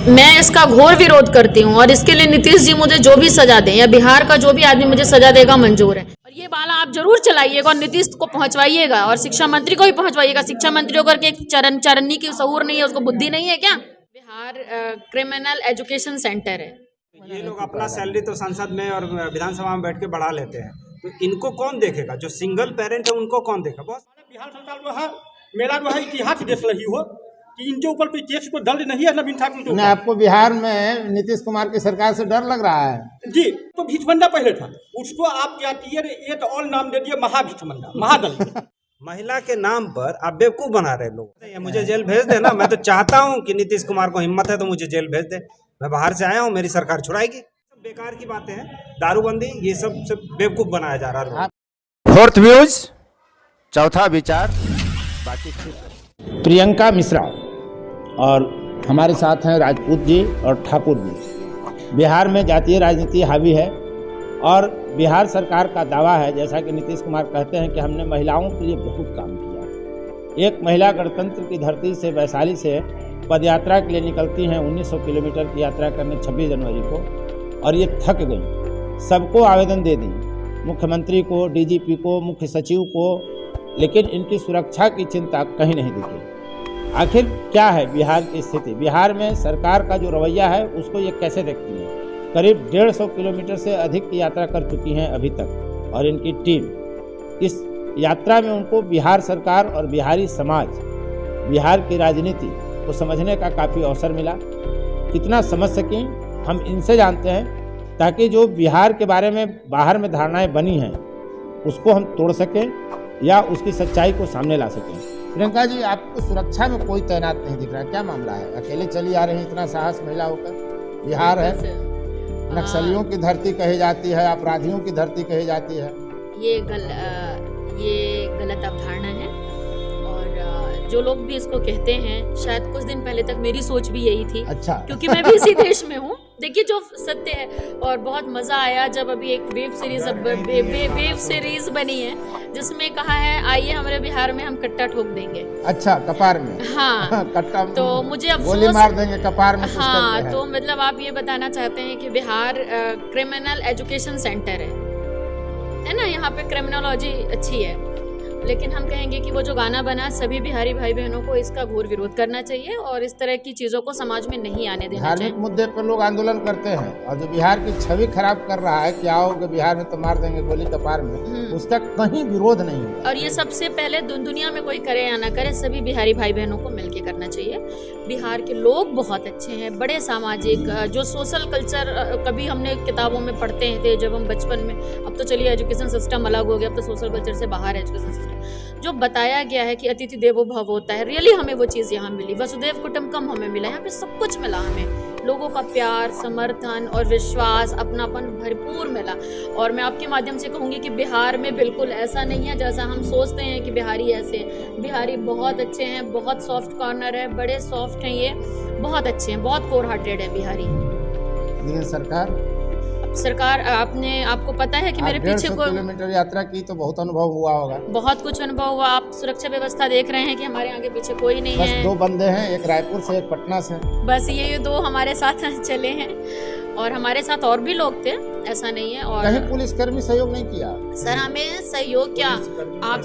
मैं इसका घोर विरोध करती हूँ और इसके लिए नीतीश जी मुझे जो भी सजा दें या बिहार का जो भी आदमी मुझे सजा देगा मंजूर है। और ये बाला आप जरूर चलाइएगा और नीतीश को पहुंचवाइएगा और शिक्षा मंत्री को भी पहुंचवाइएगा। शिक्षा मंत्री होकर के चरनी की शऊर नहीं है, उसको बुद्धि नहीं है क्या? बिहार क्रिमिनल एजुकेशन सेंटर है। ये लोग अपना सैलरी तो संसद में और विधानसभा में बैठ के बढ़ा लेते हैं, तो इनको कौन देखेगा? जो सिंगल पेरेंट है उनको कौन देखेगा? बस बिहार सरकार जो है मेरा जो है इतिहास देख रही हो कि इनके ऊपर कोई केस को दर्ज नहीं है नवीन ठाकुर को। आपको बिहार में नीतीश कुमार की सरकार से डर लग रहा है? जी, तो भिक्षमंडा पहले था, उसको आप क्या एट ऑल नाम दे दिए महाभिक्षमंडा, महादलित। महिला के नाम पर आप बेवकूफ बना रहे लोग। मुझे जेल भेज देना, मैं तो चाहता हूँ कि नीतीश कुमार को हिम्मत है तो मुझे जेल भेज दे। मैं बाहर से आया हूँ, मेरी सरकार छुड़ाएगी। सब बेकार की बातें हैं, दारूबंदी, ये सब बेवकूफ बनाया जा रहा है। फोर्थ व्यूज, चौथा विचार, बाकी प्रियंका मिश्रा और हमारे साथ हैं राजपूत जी और ठाकुर जी। बिहार में जातीय राजनीति हावी है और बिहार सरकार का दावा है, जैसा कि नीतीश कुमार कहते हैं कि हमने महिलाओं के लिए बहुत काम किया। एक महिला गणतंत्र की धरती से वैशाली से पदयात्रा के लिए निकलती हैं 1900 किलोमीटर की यात्रा करने 26 जनवरी को, और ये थक गई। सबको आवेदन दे दी, मुख्यमंत्री को, डीजीपी को, मुख्य सचिव को, लेकिन इनकी सुरक्षा की चिंता कहीं नहीं दिखी। आखिर क्या है बिहार की स्थिति? बिहार में सरकार का जो रवैया है उसको ये कैसे देखती है? करीब 150 किलोमीटर से अधिक की यात्रा कर चुकी हैं अभी तक, और इनकी टीम इस यात्रा में उनको बिहार सरकार और बिहारी समाज, बिहार की राजनीति को समझने का काफ़ी अवसर मिला। कितना समझ सकें हम इनसे जानते हैं, ताकि जो बिहार के बारे में बाहर में धारणाएं बनी हैं उसको हम तोड़ सकें या उसकी सच्चाई को सामने ला सकें। प्रियंका जी, आपको सुरक्षा में कोई तैनात नहीं दिख रहा, क्या मामला है? अकेले चली आ रही हैं, इतना साहस महिला होकर? बिहार है, नक्सलियों की धरती कही जाती है, अपराधियों की धरती कही जाती है। ये गलत अवधारणा है और जो लोग भी इसको कहते हैं, शायद कुछ दिन पहले तक मेरी सोच भी यही थी। अच्छा। क्योंकि मैं भी इसी देश में हूँ। देखिए जो सत्य है, और बहुत मजा आया जब अभी एक वेब सीरीज बनी है जिसमें कहा है आइए हमारे बिहार में हम कट्टा ठोक देंगे। अच्छा, कपार में? हाँ। कट्टा तो मुझे अफसोस, गोली मार देंगे कपार में। हाँ, तो मतलब आप ये बताना चाहते हैं कि बिहार क्रिमिनल एजुकेशन सेंटर है ना, यहाँ पे क्रिमिनोलॉजी अच्छी है, लेकिन हम कहेंगे कि वो जो गाना बना, सभी बिहारी भाई बहनों को इसका घोर विरोध करना चाहिए और इस तरह की चीजों को समाज में नहीं आने देना चाहिए। धार्मिक मुद्दे पर लोग आंदोलन करते हैं और जो बिहार की छवि खराब कर रहा है कि आओगे बिहार में तो मार देंगे गोली कपार में, उसका कहीं विरोध नहीं है। और ये सबसे पहले दुनिया में कोई करे या ना करे, सभी बिहारी भाई बहनों को मिलके करना चाहिए। बिहार के लोग बहुत अच्छे हैं, बड़े सामाजिक, जो सोशल कल्चर कभी हमने किताबों में पढ़ते थे जब हम बचपन में, अब तो चलिए एजुकेशन सिस्टम अलग हो गया, अब तो सोशल कल्चर से बाहर एजुकेशन सिस्टम जो बताया गया है कि अतिथि देवो भव होता है, रियली हमें वो चीज़ यहाँ मिली। वसुदेव कुटुंबकम हमें मिला, यहाँ पे सब कुछ मिला हमें, लोगों का प्यार, समर्थन और विश्वास, अपनापन भरपूर मिला। और मैं आपके माध्यम से कहूँगी कि बिहार में बिल्कुल ऐसा नहीं है जैसा हम सोचते हैं कि बिहारी ऐसे हैं। बिहारी बहुत अच्छे हैं, बहुत सॉफ्ट कॉर्नर है, बड़े सॉफ्ट हैं, ये बहुत अच्छे हैं, बहुत कोर हार्टेड है बिहारी। लेकिन सरकार आपको पता है कि मेरे पीछे को किलोमीटर यात्रा की तो बहुत अनुभव हुआ होगा। बहुत कुछ अनुभव हुआ। आप सुरक्षा व्यवस्था देख रहे हैं कि हमारे आगे पीछे कोई नहीं बस है। 2 बंदे हैं, एक रायपुर से, एक पटना से। बस ये 2 हमारे साथ चले हैं और हमारे साथ और भी लोग थे, ऐसा नहीं है। और कहीं पुलिसकर्मी सहयोग नहीं किया? सर हमें सहयोग क्या, आप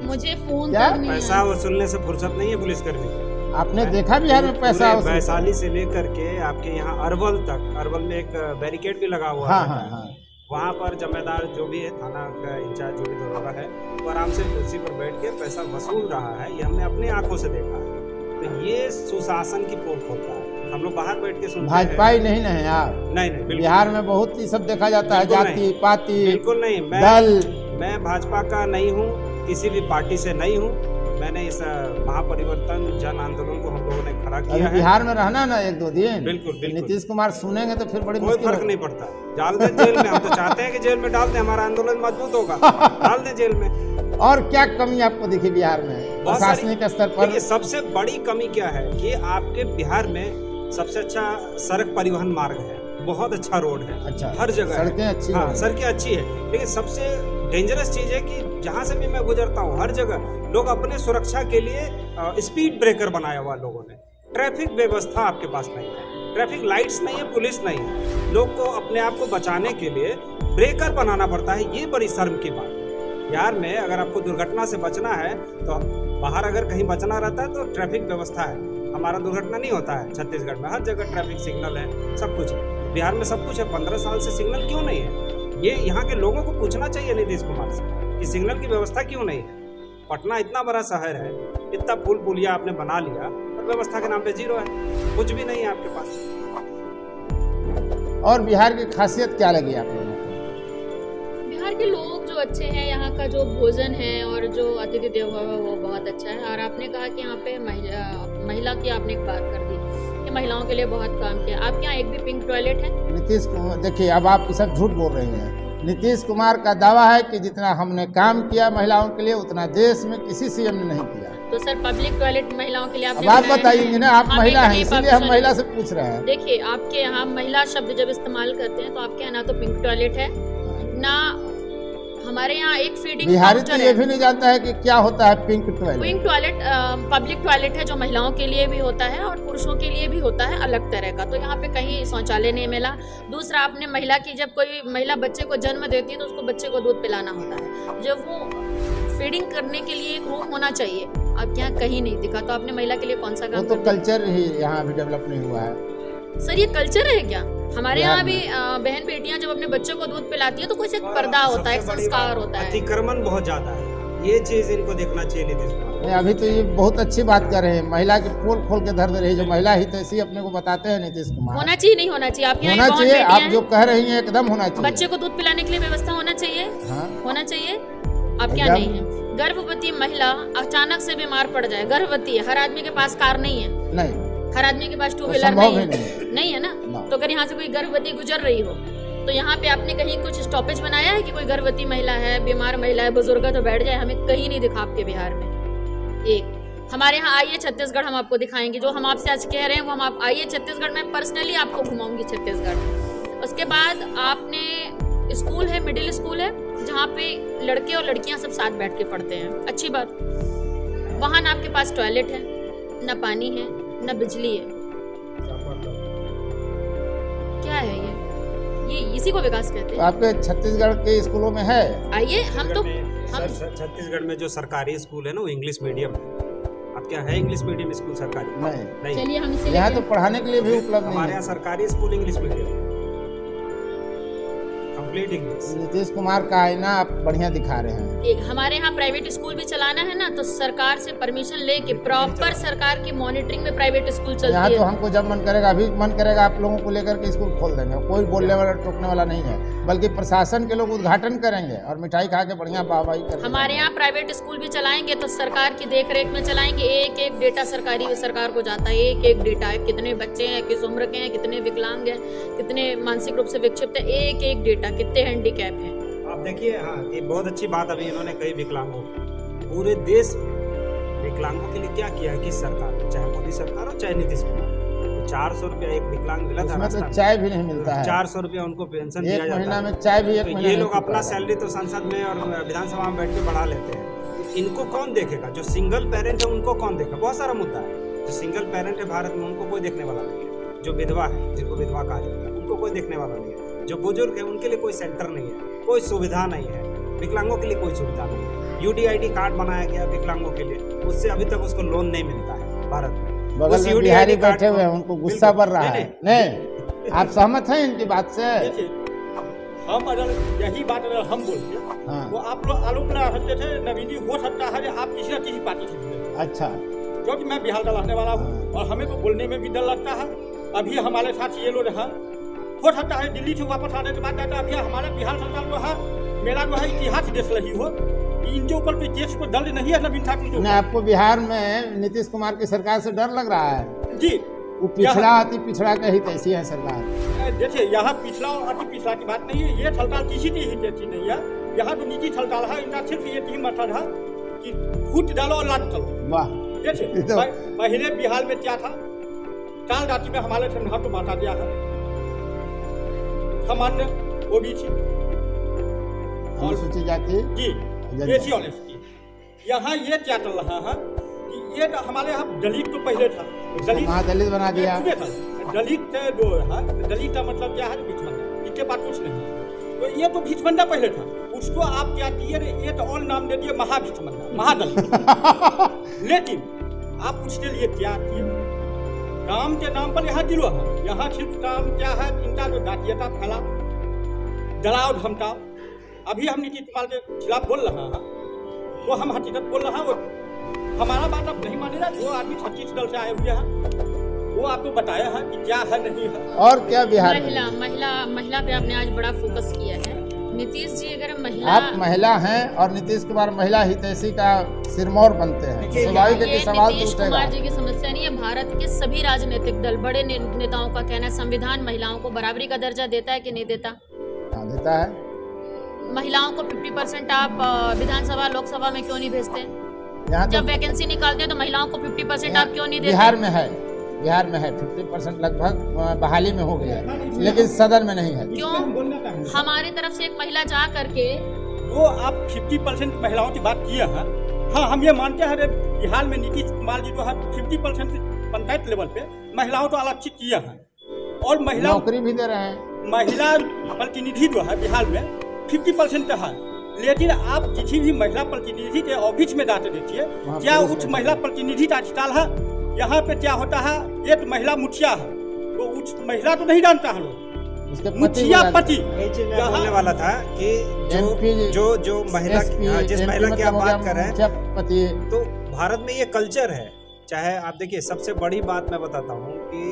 मुझे फोन पैसा वसूलने से फुर्सत नहीं है पुलिसकर्मी। आपने देखा बिहार में पैसा? वैशाली से लेकर के आपके यहाँ अरवल तक, अरवल में एक बैरिकेड भी लगा हुआ है। वहाँ पर जमेदार जो भी है, थाना का इंचार्ज जो भी दरोगा है, वो आराम से कुर्सी पर बैठ के पैसा वसूल रहा है। ये हमने अपनी आंखों से देखा है। तो ये सुशासन की पोल खोलता है। हम लोग बाहर बैठ के सुनते हैं। भाजपा ही नहीं है यार? नहीं, बिहार में बहुत ही सब देखा जाता है, जाति पाति, बिल्कुल नहीं। मैं भाजपा का नहीं हूँ, किसी भी पार्टी से नहीं हूँ। मैंने इस महापरिवर्तन जन आंदोलन को हम लोगों ने खड़ा किया है। बिहार में रहना ना 1-2 दिन। बिल्कुल। नीतीश कुमार सुनेंगे तो फिर बड़ी कोई फर्क नहीं पड़ता, डाल दें जेल में। हम तो चाहते हैं कि जेल में डाल दें, हमारा आंदोलन मजबूत होगा, डाल दें जेल में। और क्या कमी आपको दिखी बिहार में प्रशासनिक स्तर पर? सबसे बड़ी कमी क्या है कि आपके बिहार में सबसे अच्छा सड़क परिवहन मार्ग है, बहुत अच्छा रोड है। अच्छा, हर जगह सड़कें अच्छी हैं। हाँ, सड़कें अच्छी है, लेकिन सबसे डेंजरस चीज है कि जहाँ से भी मैं गुजरता हूँ हर जगह लोग अपने सुरक्षा के लिए स्पीड ब्रेकर बनाया हुआ लोगों ने। ट्रैफिक व्यवस्था आपके पास नहीं है, ट्रैफिक लाइट्स नहीं है, पुलिस नहीं है। लोग को अपने आप को बचाने के लिए ब्रेकर बनाना पड़ता है, ये बड़ी शर्म की बात है। बिहार में अगर आपको दुर्घटना से बचना है तो बाहर अगर कहीं बचना रहता है तो ट्रैफिक व्यवस्था है। हमारा दुर्घटना नहीं होता है छत्तीसगढ़ में, हर जगह ट्रैफिक सिग्नल है, सब कुछ है। बिहार में सब कुछ है, 15 साल से सिग्नल क्यों नहीं है? ये यहाँ के लोगों को पूछना चाहिए नीतीश कुमार से कि सिग्नल की व्यवस्था क्यों नहीं है। पटना इतना बड़ा शहर है, इतना पुल पुलिया आपने बना लिया और व्यवस्था के नाम पे जीरो है, कुछ भी नहीं है आपके पास। और बिहार की खासियत क्या लगी आप लोगों को? बिहार के लोग जो अच्छे हैं, यहाँ का जो भोजन है और जो अतिथि देवो भव है वो बहुत अच्छा है। और आपने कहा कि यहाँ पे महिला की आपने एक बात कर दी कि महिलाओं के लिए बहुत काम किया। आपके यहाँ एक भी पिंक टॉयलेट है? नीतीश कुमार, देखिए अब आप सब झूठ बोल रही हैं। नीतीश कुमार का दावा है कि जितना हमने काम किया महिलाओं के लिए उतना देश में किसी सीएम ने नहीं किया। तो सर पब्लिक टॉयलेट महिलाओं के लिए अब आप बताइए ना, आप महिला हैं इसलिए हम महिला से पूछ रहे हैं। देखिए आपके यहाँ महिला शब्द जब इस्तेमाल करते हैं तो आपके यहाँ ना तो पिंक टॉयलेट है, ना हमारे यहाँ एक फीडिंग बिहारी तो ये भी नहीं जानता है कि क्या होता है pink toilet. Pink toilet public toilet है जो महिलाओं के लिए भी होता है और पुरुषों के लिए भी होता है अलग तरह का। तो यहाँ पे कहीं शौचालय नहीं मिला। दूसरा, आपने महिला की, जब कोई महिला बच्चे को जन्म देती है तो उसको बच्चे को दूध पिलाना होता है, जब वो फीडिंग करने के लिए एक रूम होना चाहिए, आपके यहाँ कहीं नहीं दिखा। तो आपने महिला के लिए कौन सा काम? वो तो कल्चर ही यहाँ अभी डेवलप नहीं हुआ है सर, ये कल्चर है क्या? हमारे यहाँ भी बहन बेटियां जब अपने बच्चों को दूध पिलाती है तो कुछ एक पर्दा होता है, एक संस्कार होता है। अतिक्रमण बहुत ज्यादा है, ये चीज इनको देखना चाहिए नीतीश कुमार। अभी तो ये बहुत अच्छी बात कर रहे हैं, महिला की पोल खोल के धर दे रही है। जो महिला हितैषी अपने को बताते हैं नीतीश कुमार, होना चाहिए नहीं होना चाहिए? आपके होना चाहिए। आप जो कह रही हैं एकदम होना चाहिए। बच्चे को दूध पिलाने के लिए व्यवस्था होना चाहिए, होना चाहिए। आपके यहाँ नहीं है। गर्भवती महिला अचानक से बीमार पड़ जाए, गर्भवती है, हर आदमी के पास कार नहीं है, नहीं हर आदमी के पास टू व्हीलर नहीं है ना। तो अगर यहाँ से कोई गर्भवती गुजर रही हो तो यहाँ पे आपने कहीं कुछ स्टॉपेज बनाया है कि कोई गर्भवती महिला है, बीमार महिला है, बुजुर्ग है तो बैठ जाए? हमें कहीं नहीं दिखा आपके बिहार में। एक हमारे यहाँ आइए छत्तीसगढ़, हम आपको दिखाएंगे जो हम आपसे आज कह रहे हैं वो हम आप आइए छत्तीसगढ़ में पर्सनली आपको घुमाऊंगी छत्तीसगढ़। उसके बाद आपने स्कूल है, मिडिल स्कूल है जहाँ पे लड़के और लड़कियाँ सब साथ बैठ के पढ़ते हैं, अच्छी बात। वहाँ ना आपके पास टॉयलेट है, ना पानी है, ना बिजली है। क्या है ये इसी को विकास कहते हैं। आपके छत्तीसगढ़ के स्कूलों में है? आइए हम छत्तीसगढ़ में जो सरकारी स्कूल है ना वो इंग्लिश मीडियम है। आपके यहाँ है इंग्लिश मीडियम स्कूल सरकारी? नहीं। चलिए हम इसे यहाँ तो पढ़ाने के लिए भी उपलब्ध नहीं। हमारे यहाँ सरकारी school English medium, complete English. Nitish Kumar का आईना आप बढ़िया दिखा रहे हैं। एक हमारे यहाँ प्राइवेट स्कूल भी चलाना है ना तो सरकार से परमिशन लेके प्रॉपर सरकार की मॉनिटरिंग में प्राइवेट स्कूल चलती है। यहाँ तो हमको जब मन करेगा, अभी मन करेगा आप लोगों को लेकर के स्कूल खोल देंगे, कोई बोलने वाला टोकने वाला नहीं है, बल्कि प्रशासन के लोग उद्घाटन करेंगे और मिठाई खा के बढ़िया वाहवाही करेंगे। हमारे यहाँ प्राइवेट स्कूल भी चलाएंगे तो सरकार की देख रेख में चलाएंगे। एक एक डेटा सरकार को जाता है, एक एक डेटा है, कितने बच्चे हैं, किस उम्र के हैं, कितने विकलांग हैं, कितने मानसिक रूप से विक्षिप्त है, एक एक डेटा, कितने हैंडीकैप हैं। आप देखिए, हाँ ये बहुत अच्छी बात अभी इन्होंने कही विकलांगों, पूरे देश विकलांगों के लिए क्या किया है किस सरकार ने, चाहे मोदी सरकार हो चाहे नीतीश कुमार। 400 रुपया एक विकलांग मिला था, तो चाय भी नहीं मिलता है, 400 रुपया उनको पेंशन दिया जाता है। महीना में चाय भी एक ये लोग अपना सैलरी तो संसद में और विधानसभा में बैठ के बढ़ा लेते हैं। इनको कौन देखेगा? जो सिंगल पेरेंट है उनको कौन देखेगा? बहुत सारा मुद्दा है। जो सिंगल पेरेंट है भारत में उनको कोई देखने वाला नहीं है। जो विधवा है, जिनको विधवा कहा जाता है, उनको कोई देखने वाला नहीं है। जो बुजुर्ग है उनके लिए कोई सेंटर नहीं है, कोई सुविधा नहीं है। विकलांगों के लिए कोई सुविधा नहीं है। यूडीआईडी कार्ड बनाया गया विकलांगों के लिए, उससे अभी तक उसको लोन नहीं मिलता है भारत में। बगल में बिहारी बैठे हुए हैं, उनको गुस्सा बढ़ रहा है। नहीं, आप सहमत हैं इनकी बात से? हम अगर यही बात अगर हम बोलते वो आप लोग आलोप लगा सकते थे, नवीनी हो सकता है आप किसी न किसी पार्टी से जुड़े। अच्छा, क्योंकि मैं बिहार का रहने वाला हूँ और हमें तो बोलने में भी डर लगता है। अभी हमारे साथ ये लोग हैं, हो सकता है दिल्ली से वापस आने के बाद जाता। अभी हमारे बिहार सरकार जो है, मेरा जो है इतिहास देख रही हो, इनके ऊपर कोई केस को दर्ज नहीं है नवीन ठाकुर जो। आपको बिहार में नीतीश कुमार की सरकार से डर लग रहा है? जी, वो पिछड़ा अति पिछड़ा का हित ऐसी है सरकार। देखिए, यहाँ पिछड़ा और अति पिछड़ा की बात नहीं है। ये सरकार किसी की हित ऐसी नहीं है। यहाँ तो निजी सरकार है, इनका सिर्फ ये ही मकसद है कि फूट डालो और लाद चलो। वाह, देखिए पहले बिहार में क्या था, 4 जाति में हमारे संविधान को बांटा गया है, सामान्य ओबीसी अनुसूचित जाति जी, एसी और एसटी। यहाँ ये क्या चल रहा है कि ये हमारे यहाँ दलित तो पहले था, महादलित बना दिया। दलित जो है, दलित का मतलब क्या है? भिक्षमंडा। इसके बाद कुछ नहीं। तो ये तो भिक्षमंडा पहले था, उसको आप क्या दिए? ये तो और नाम दे दिए महाभिक्षमंडा, महादलित। लेकिन आप उसके लिए क्या किए? काम के नाम पर यहाँ गिरो है। यहाँ सिर्फ काम क्या है? इनका जो जातीयता फैला, डराव धमकाओ। अभी हम नीतीश कुमार के खिलाफ बोल रहा है, वो हम हकीकत बोल रहा है। वो हमारा बात आप नहीं मानेगा। जो आदमी 36 दल से आए हुए हैं, वो आपको बताया है कि क्या है नहीं है। और क्या बिहार महिला पे आपने आज बड़ा फोकस किया है। नीतीश जी अगर आप महिला हैं और नीतीश कुमार महिला हितैषी का सिरमौर बनते हैं, स्वाभाविक है कि सवाल नीतीश कुमार जी की समस्या नहीं है। भारत के सभी राजनीतिक दल, बड़े नेताओं का कहना है संविधान महिलाओं को बराबरी का दर्जा देता है कि नहीं देता? हाँ, देता है। महिलाओं को 50% आप विधानसभा लोकसभा में क्यों नहीं भेजते? यहाँ जब वैकेंसी निकालते हैं तो महिलाओं को 50% आप क्यों नहीं देते? बिहार में है 50% लगभग बहाली में हो गया, लेकिन सदन में नहीं है। क्यों? हमारी तरफ से एक महिला जा करके वो आप 50% महिलाओं की बात किया है। हाँ, हम ये मानते हैं बिहार में नीतीश कुमार जी जो है 50% पंचायत लेवल पे महिलाओं को आरक्षित किया है और महिला नौकरी भी दे रहे हैं। महिला प्रतिनिधि जो है बिहार में 50% है। लेकिन आप किसी भी महिला प्रतिनिधि के ऑफिस में जाते देखिए, क्या उच्च महिला प्रतिनिधि का अस्पताल है? यहाँ पे क्या होता है? एक महिला मुखिया है, वो उच्च महिला तो नहीं जानता है लोग, मुखिया पति। बोलने वाला था कि जो महिला, जिस महिला की आप बात कर रहे हैं, तो भारत में ये कल्चर है। चाहे आप देखिए, सबसे बड़ी बात मैं बताता हूँ कि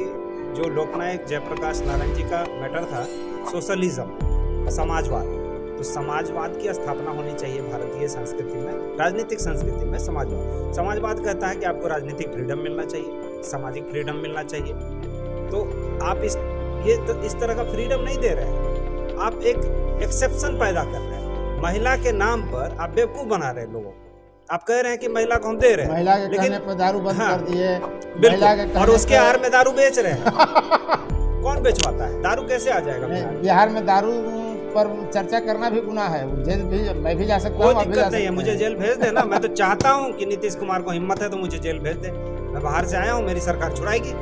जो लोकनायक जयप्रकाश नारायण जी का मैटर था, सोशलिज्म, समाजवाद। तो समाजवाद की स्थापना होनी चाहिए भारतीय संस्कृति में, राजनीतिक संस्कृति में। समाजवाद कहता है कि आपको राजनीतिक फ्रीडम मिलना चाहिए, सामाजिक फ्रीडम मिलना चाहिए। तो आप इस तरह का फ्रीडम नहीं दे रहे हैं, आप एक एक्सेप्शन पैदा कर रहे हैं। महिला के नाम पर आप बेवकूफ बना रहे हैं लोगों को। आप कह रहे हैं कि महिला को हम दे रहे हैं, महिला के कहने पर दारू बंद कर दिए, बिल्कुल, और उसके आहार में दारू बेच रहे हैं। कौन बेचवाता है? दारू कैसे आ जाएगा बिहार में? दारू पर चर्चा करना भी गुनाह है। जेल भी मैं भी जा सकता हूँ। कोई दिक्कत नहीं है, मुझे जेल भेज देना। मैं तो चाहता हूँ कि नीतीश कुमार को हिम्मत है तो मुझे जेल भेज दे। मैं बाहर से आया हूँ, मेरी सरकार छुड़ाएगी,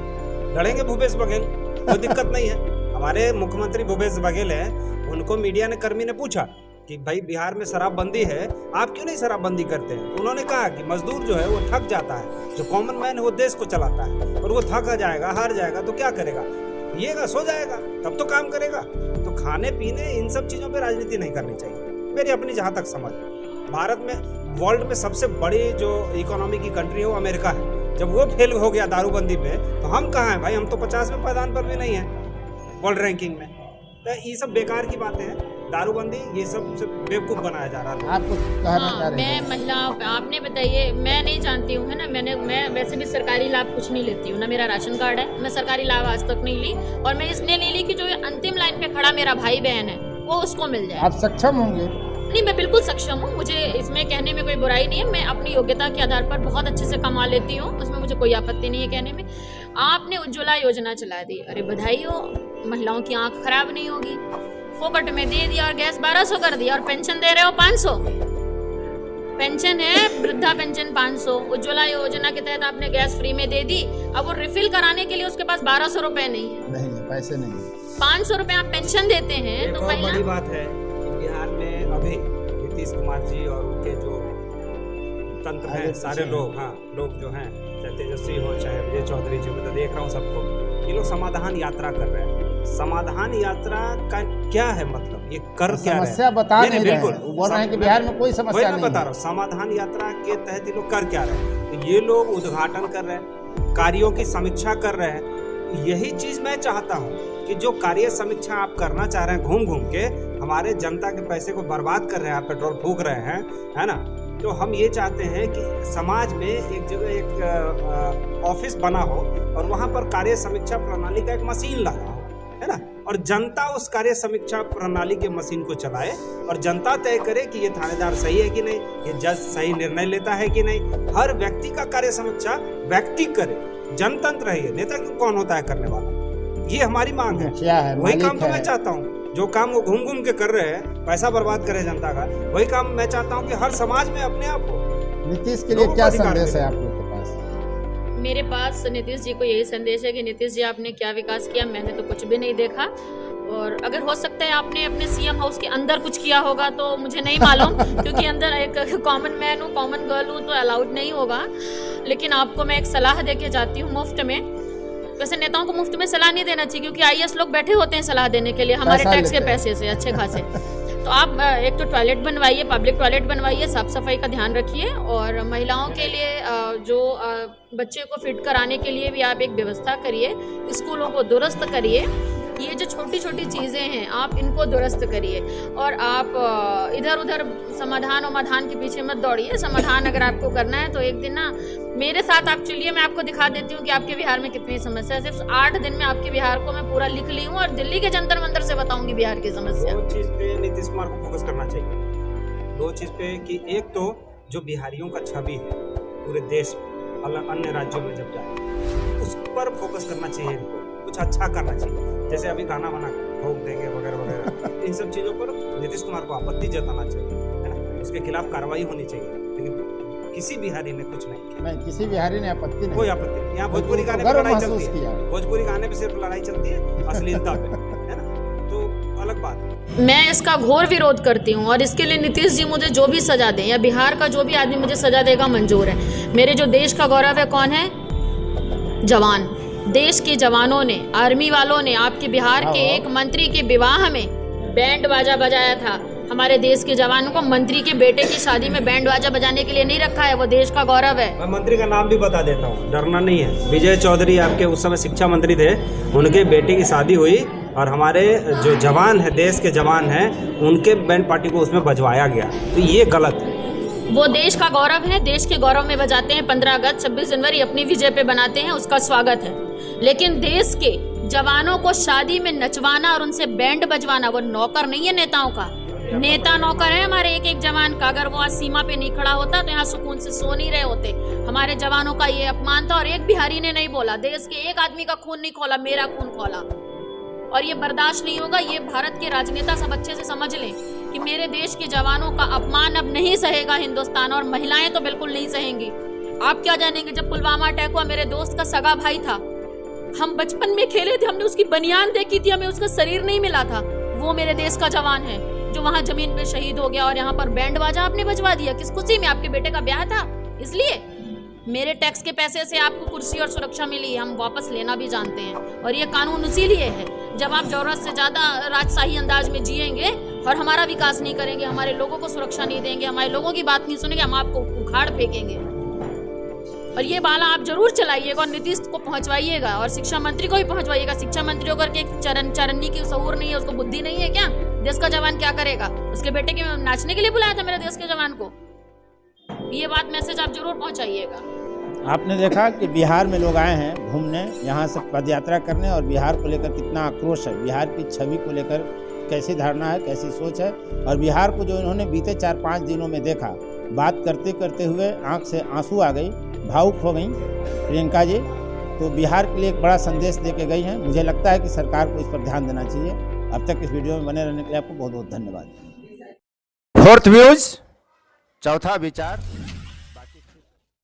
लड़ेंगे भूपेश बघेल, कोई दिक्कत नहीं है। हमारे मुख्यमंत्री भूपेश बघेल हैं, उनको मीडिया ने कर्मी ने पूछा कि भाई बिहार में शराबबंदी है, आप क्यों नहीं शराबबंदी करते हैं? उन्होंने कहा कि मजदूर जो है वो थक जाता है, जो कॉमन मैन है वो देश को चलाता है, और वो थक जाएगा, हार जाएगा तो क्या करेगा? पिएगा, सो जाएगा, तब तो काम करेगा। तो खाने पीने इन सब चीज़ों पे राजनीति नहीं करनी चाहिए, मेरी अपनी जहाँ तक समझ। भारत में, वर्ल्ड में सबसे बड़ी जो इकोनॉमी की कंट्री है वो अमेरिका है। जब वो फेल हो गया दारूबंदी पे, तो हम कहाँ हैं भाई? हम तो 50वें पायदान पर भी नहीं हैं वर्ल्ड रैंकिंग में। तो ये सब बेकार की बातें हैं। दारूबंदी ये सब बेवकूफ बनाया जा रहा था। आपको कहना चाह रहे हैं? मैं महिला, आपने बताइए, मैं नहीं जानती हूँ, है ना। मैं वैसे भी सरकारी लाभ कुछ नहीं लेती हूँ, ना मेरा राशन कार्ड है, मैं सरकारी लाभ आज तक नहीं ली। और मैं इसलिए नहीं ली कि जो अंतिम लाइन पे खड़ा मेरा भाई बहन है वो उसको मिल जाए। आप सक्षम होंगे? नहीं, मैं बिल्कुल सक्षम हूँ, मुझे इसमें कहने में कोई बुराई नहीं है। मैं अपनी योग्यता के आधार पर बहुत अच्छे से कमा लेती हूँ, उसमें मुझे कोई आपत्ति नहीं है कहने में। आपने उज्ज्वला योजना चला दी, अरे बधाई हो, महिलाओं की आंख खराब नहीं होगी। फोकट में दे दिया और गैस 1200 कर दिया, और पेंशन दे रहे हो 500। पेंशन है वृद्धा पेंशन 500। उज्ज्वला योजना के तहत आपने गैस फ्री में दे दी, अब वो रिफिल कराने के लिए उसके पास 1200 रुपए नहीं है, पैसे नहीं है। 500 रुपए आप पेंशन देते हैं। तो महिला, बड़ी बात है कि बिहार में अभी नीतीश कुमार जी और उनके जो तंत्र हैं, सारे लोग, लोग जो हैं, चाहे तेजस्वी हो चाहे विजय चौधरी जी, मैं तो देख रहा हूँ सबको, ये लोग समाधान यात्रा कर रहे हैं। समाधान यात्रा का क्या है मतलब? ये कर क्या रहे हैं? समस्या बता नहीं रहे हैं, बोल रहे हैं कि बिहार में कोई समस्या नहीं है। मैं बता रहा हूँ, समाधान यात्रा के तहत ये लोग कर क्या रहे हैं? तो ये लोग उद्घाटन कर रहे हैं, कार्यों की समीक्षा कर रहे हैं। यही चीज मैं चाहता हूँ कि जो कार्य समीक्षा आप करना चाह रहे हैं, घूम घूम के हमारे जनता के पैसे को बर्बाद कर रहे हैं, आप पेट्रोल फूक रहे हैं, है ना। तो हम ये चाहते हैं कि समाज में एक जगह एक ऑफिस बना हो और वहाँ पर कार्य समीक्षा प्रणाली का एक मशीन लगा हो, है ना, और जनता उस कार्य समीक्षा प्रणाली के मशीन को चलाए और जनता तय करे कि ये थानेदार सही है कि नहीं, ये जज सही निर्णय लेता है कि नहीं। हर व्यक्ति का कार्य समीक्षा व्यक्ति करे, जनतंत्र है ये, नेता क्यों कौन होता है करने वाला? ये हमारी मांग है, वही काम तो मैं चाहता हूँ। जो काम वो घूम घूम के कर रहे हैं, पैसा बर्बाद करे जनता का, वही काम मैं चाहता हूँ कि हर समाज में अपने आप हो। नीतीश के लिए क्या संदेश है आप लोग के पास? मेरे पास नीतीश जी को यही संदेश है कि नीतीश जी आपने क्या विकास किया, मैंने तो कुछ भी नहीं देखा। और अगर हो सकता है आपने अपने सीएम हाउस के अंदर कुछ किया होगा तो मुझे नहीं मालूम क्योंकि अंदर एक कॉमन मैन हूँ, कॉमन गर्ल हूँ, तो अलाउड नहीं होगा। लेकिन आपको मैं एक सलाह देके जाती हूँ मुफ्त में। वैसे नेताओं को मुफ्त में सलाह नहीं देना चाहिए क्योंकि आईएएस लोग बैठे होते हैं सलाह देने के लिए हमारे टैक्स के पैसे से अच्छे खासे। तो आप एक तो टॉयलेट बनवाइए, पब्लिक टॉयलेट बनवाइए, साफ सफाई का ध्यान रखिए। और महिलाओं के लिए जो बच्चे को फिट कराने के लिए भी आप एक व्यवस्था करिए, स्कूलों को दुरुस्त करिए। ये जो छोटी छोटी चीज़ें हैं आप इनको दुरुस्त करिए। और आप इधर उधर समाधान के पीछे मत दौड़िए। समाधान अगर आपको करना है तो एक दिन ना मेरे साथ आप चलिए, मैं आपको दिखा देती हूँ कि आपके बिहार में कितनी समस्या है। सिर्फ 8 दिन में आपके बिहार को मैं पूरा लिख ली हूँ और दिल्ली के जंतर मंतर से बताऊंगी बिहार की समस्या। 2 चीज़ पे नीतीश कुमार को फोकस करना चाहिए। 2 चीज़ पे कि एक तो जो बिहारियों का छवि है पूरे देश में अन्य राज्यों में जब जाए उस पर फोकस करना चाहिए, कुछ अच्छा करना चाहिए। जैसे अभी गाना बना ठोक देंगे वगैरह वगैरह, इन सब चीज़ों पर नीतीश कुमार को आपत्ति जताना चाहिए, है ना। उसके खिलाफ कार्रवाई होनी चाहिए। लेकिन किसी बिहारी ने कुछ नहीं किया। नहीं, किसी बिहारी ने आपत्ति नहीं, कोई आपत्ति नहीं। यहाँ भोजपुरी गाने पे लड़ाई चलती है, भोजपुरी गाने पे सिर्फ लड़ाई चलती है अश्लीलता पे, है ना, तो अलग बात है। मैं इसका घोर विरोध करती हूँ और इसके लिए नीतीश जी मुझे जो भी सजा दें या बिहार का जो भी आदमी मुझे सजा देगा मंजूर है। मेरे जो देश का गौरव है कौन है? जवान। देश के जवानों ने, आर्मी वालों ने आपके बिहार के एक मंत्री के विवाह में बैंड बाजा बजाया था। हमारे देश के जवानों को मंत्री के बेटे की शादी में बैंड बाजा बजाने के लिए नहीं रखा है, वो देश का गौरव है। मैं मंत्री का नाम भी बता देता हूँ, डरना नहीं है। विजय चौधरी आपके उस समय शिक्षा मंत्री थे, उनके बेटे की शादी हुई और हमारे जो जवान है, देश के जवान हैं, उनके बैंड पार्टी को उसमें बजवाया गया, तो ये गलत है। वो देश का गौरव है, देश के गौरव में बजाते हैं। 15 अगस्त 26 जनवरी अपनी विजय पे बनाते हैं, उसका स्वागत है। लेकिन देश के जवानों को शादी में नचवाना और उनसे बैंड बजवाना, वो नौकर नहीं है नेताओं का। नेता नौकर है हमारे एक एक जवान का। अगर वो आज सीमा पे नहीं खड़ा होता तो यहाँ सुकून से सो नहीं रहे होते। हमारे जवानों का ये अपमान था और एक बिहारी ने नहीं बोला, देश के एक आदमी का खून नहीं खोला, मेरा खून खोला। और ये बर्दाश्त नहीं होगा। ये भारत के राजनेता सब अच्छे से समझ लें कि मेरे देश के जवानों का अपमान अब नहीं सहेगा हिंदुस्तान, और महिलाएं तो बिल्कुल नहीं सहेंगी। आप क्या जानेंगे, जब पुलवामा अटैक हुआ मेरे दोस्त का सगा भाई था, हम बचपन में खेले थे, हमने उसकी बनियान देखी थी, हमें उसका शरीर नहीं मिला था। वो मेरे देश का जवान है जो वहां जमीन पे शहीद हो गया और यहाँ पर बैंड बाजा आपने बजवा दिया। किस खुशी में? आपके बेटे का ब्याह था इसलिए। मेरे टैक्स के पैसे से आपको कुर्सी और सुरक्षा मिली, हम वापस लेना भी जानते हैं। और ये कानून इसीलिए है, जब आप जरूरत से ज्यादा राजशाही अंदाज में जिएंगे और हमारा विकास नहीं करेंगे, हमारे लोगों को सुरक्षा नहीं देंगे, हमारे लोगों की बात नहीं सुनेंगे, हम आपको उखाड़ फेंकेंगे। और ये बाला आप जरूर चलाइएगा और नीतीश को पहुंचवाइएगा और शिक्षा मंत्री को भी पहुंचवाइएगा। शिक्षा मंत्री होकर के चरन्नी की शऊर नहीं है, उसको बुद्धि नहीं है क्या? देश का जवान क्या करेगा? उसके बेटे के नाचने के लिए बुलाया था मेरे देश के जवान को। ये बात मैसेज आप जरूर पहुंचाइएगा। आपने देखा कि बिहार में लोग आए हैं घूमने, यहाँ से पदयात्रा करने, और बिहार को लेकर कितना आक्रोश है, बिहार की छवि को लेकर कैसी धारणा है, कैसी सोच है। और बिहार को जो इन्होंने बीते 4-5 दिनों में देखा, बात करते करते हुए आंख से आंसू आ गई, भावुक हो गई प्रियंका जी। तो बिहार के लिए एक बड़ा संदेश दे के गई हैं। मुझे लगता है कि सरकार को इस पर ध्यान देना चाहिए। अब तक इस वीडियो में बने रहने के लिए आपको बहुत बहुत धन्यवाद। 4th व्यूज, चौथा विचार।